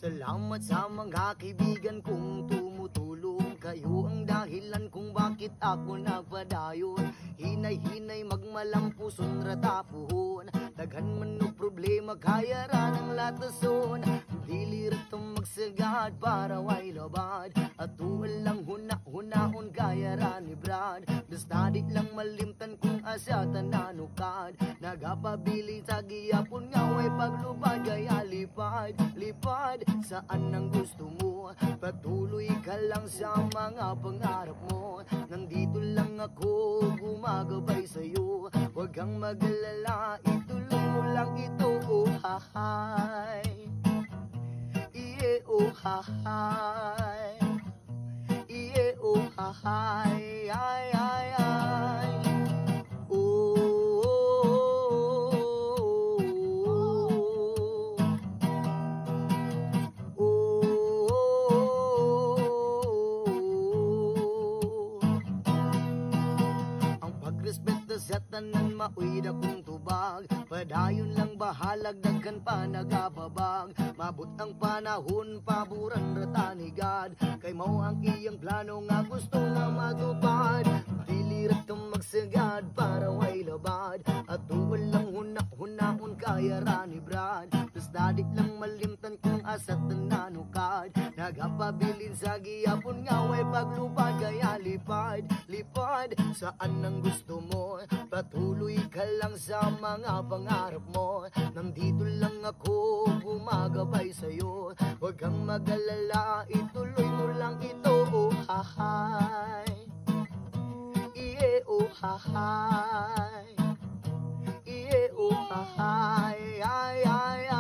Salamat sa mga kaibigan kong tumutulong. Kayo ang dahilan kung bakit ako nagpadayon. Hinay-hinay magmalampuson ratapuhon. Daghan man no problema kaya ra ng latason. Dili rito magsagad para way labad. At tuwal lang huna-hunaon kaya ra ni Brad. Basta di lang malimtan kung asa tananukad. Nagapabili sa giyapon nga way paglubad. Kaya lipad saan ang gusto mo. Patuloy ka lang sa mga pangarap mo. Nandito lang ako gumagabay sa'yo. Huwag kang mag-alala, ituloy mo lang ito. Oh hahay, iye oh hahay, iye oh hahay, ay ay ay. Respeto sa tanan maoy dakong tubag. Padayon lang bahalag daghan pa nagababag. Mabot ang panahon paburan ratanigad. Kay mao ang iyang plano nga gusto nga matupad. Dili ra kang magsagad para way labad. At tuwal lang huna-hunaon kaya ra ni Brad. Plus dadik lang malimtan kung asa tananukad. Nagapabilin sa giyapon nga way paglupad. Kaya lipad saan ang gusto mo. Patuloy ka lang sa mga pangarap mo. Nandito lang ako gumagabay sa'yo. Huwag kang mag-alala, ituloy mo lang ito. Oh hahay, iye oh hahay, iye oh hahay, ay ay ay.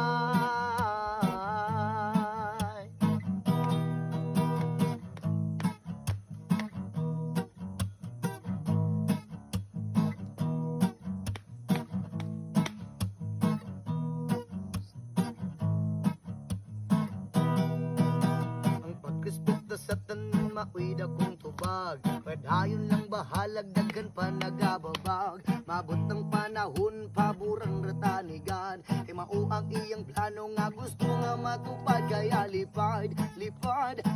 Sa tanan maoy dakong tubag. Padayon lang bahalag daghan pa nagababag. Mabot ang panahon paburang ratanigan. Kay mao ang iyang plano nga gusto nga matupad. Kaya lipad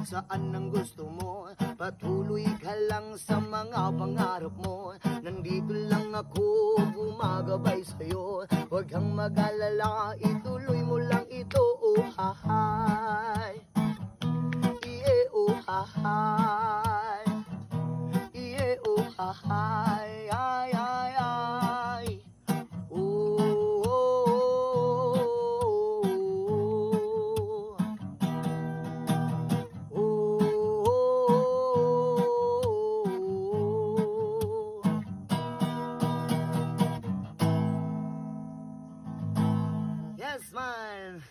saan ang gusto mo. Patuloy ka lang sa mga pangarap mo. Nandito lang ako gumagabay sa'yo. Huwag kang mag-alala, ituloy mo lang ito. Oh hahay, hahay, iye oh hahay, ay ay ay. Oh, oh, oh, oh, oh. Yes man.